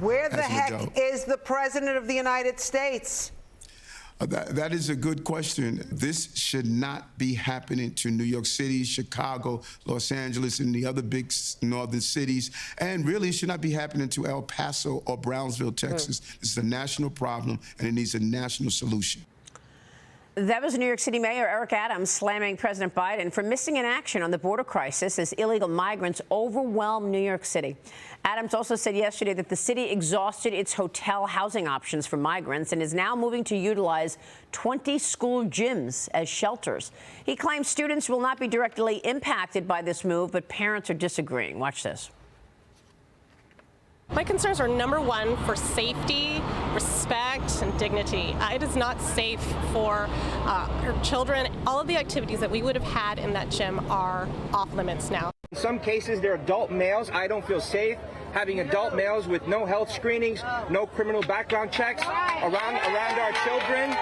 Where the heck is the President of the United States? That is a good question. This should not be happening to New York City, Chicago, Los Angeles, and the other big northern cities. And really, it should not be happening to El Paso or Brownsville, Texas. This is a national problem, and it needs a national solution. That was New York City Mayor Eric Adams slamming President Biden for missing in action on the border crisis as illegal migrants overwhelm New York City. Adams also said yesterday that the city exhausted its hotel housing options for migrants and is now moving to utilize 20 school gyms as shelters. He claims students will not be directly impacted by this move, but parents are disagreeing. Watch this. My concerns are, number one, for safety, respect, and dignity. It is not safe for our children. All of the activities that we would have had in that gym are off limits now. In some cases, they're adult males. I don't feel safe having adult males with no health screenings, no criminal background checks around our children.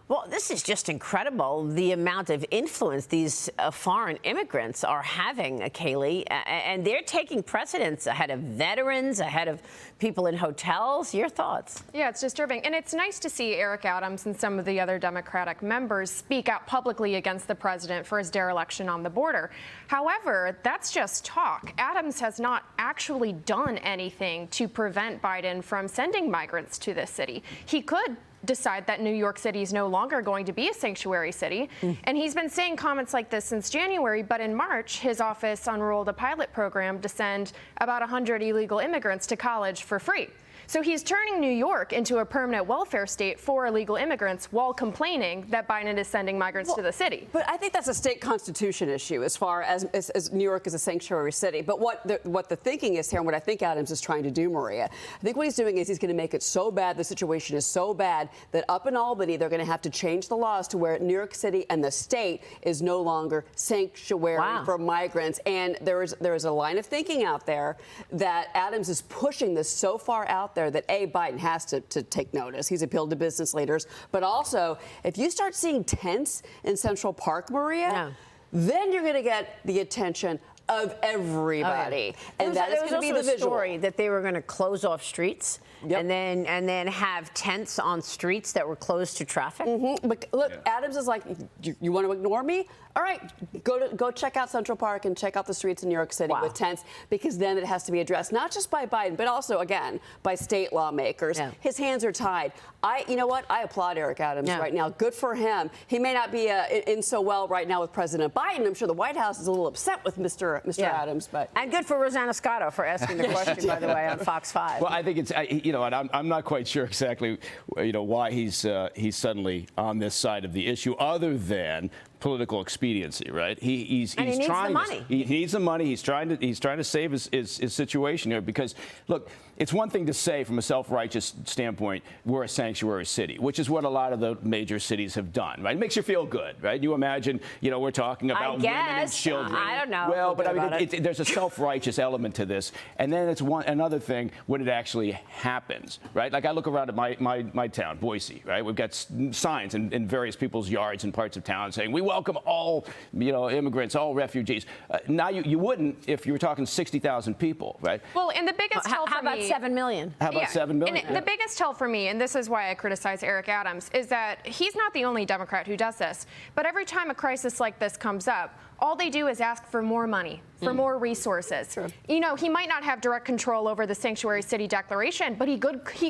Well, this is just incredible, the amount of influence these foreign immigrants are having, Kaylee, and they're taking precedence ahead of veterans, ahead of people in hotels. Your thoughts? Yeah, it's disturbing. And it's nice to see Eric Adams and some of the other Democratic members speak out publicly against the president for his dereliction on the border. However, that's just talk. Adams has not actually done anything to prevent Biden from sending migrants to this city. He could decide that New York City is no longer going to be a sanctuary city. And he's been saying comments like this since January, but in March, his office unrolled a pilot program to send about 100 illegal immigrants to college for free. So he's turning New York into a permanent welfare state for illegal immigrants while complaining that Biden is sending migrants to the city. But I think that's a state constitution issue as far as New York is a sanctuary city. But what the thinking is here, and what I think Adams is trying to do, Maria, I think what he's doing is he's going to make it so bad, the situation is so bad, that up in Albany, they're going to have to change the laws to where New York City and the state is no longer sanctuary for migrants. And there is a line of thinking out there that Adams is pushing this so far out there that Biden has to take notice. He's appealed to business leaders. But also, if you start seeing tents in Central Park, Maria, then you're going to get the attention of everybody. And that is going to be the visual. Story that they were going to close off streets and then have tents on streets that were closed to traffic. But look, Adams is like, you want to ignore me? All right, go check out Central Park and check out the streets in New York City with tents, because then it has to be addressed not just by Biden, but also, again, by state lawmakers. His hands are tied. You know what? I applaud Eric Adams right now. Good for him. He may not be in so well right now with President Biden. I'm sure the White House is a little upset with Mr. Adams, but and good for Rosanna Scotto for asking the question, by the way, on Fox 5. Well, I think it's and I'm not quite sure exactly why he's suddenly on this side of the issue, other than political expediency, right? He's trying. He needs the money. He's trying to save his situation here, because look, it's one thing to say from a self-righteous standpoint, we're a sanctuary city, which is what a lot of the major cities have done, right? It makes you feel good, right? You imagine, we're talking about women and children. I don't know. Well, but I mean, there's a self-righteous element to this, and then it's another thing when it actually happens, right? Like I look around at my town, Boise, right? We've got signs in various people's yards and parts of town saying we welcome all immigrants, all refugees. Now you wouldn't if you were talking 60,000 people, right? Well, and the biggest tell for me, 7 million. How about 7 million? And the biggest tell for me, and this is why I criticize Eric Adams, is that he's not the only Democrat who does this. But every time a crisis like this comes up, all they do is ask for more money, for more resources. Sure. He might not have direct control over the Sanctuary City Declaration, but he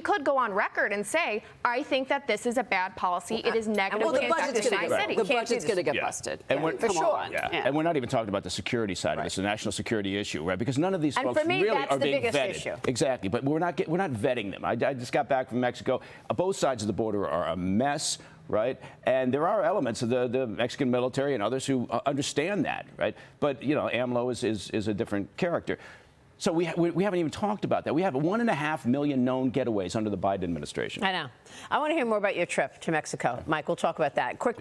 could go on record and say, I think that this is a bad policy. It is negatively affecting my city. The budget's going to get busted. And for sure. And we're not even talking about the security side of it. It's a national security issue, right? Because none of these folks really are being vetted. Issue. Exactly. But we're not vetting them. I just got back from Mexico. Both sides of the border are a mess. Right, and there are elements of the Mexican military and others who understand that, right? But AMLO is a different character. So we haven't even talked about that. We have 1.5 million known getaways under the Biden administration. I know. I want to hear more about your trip to Mexico, Mike. We'll talk about that. Quick.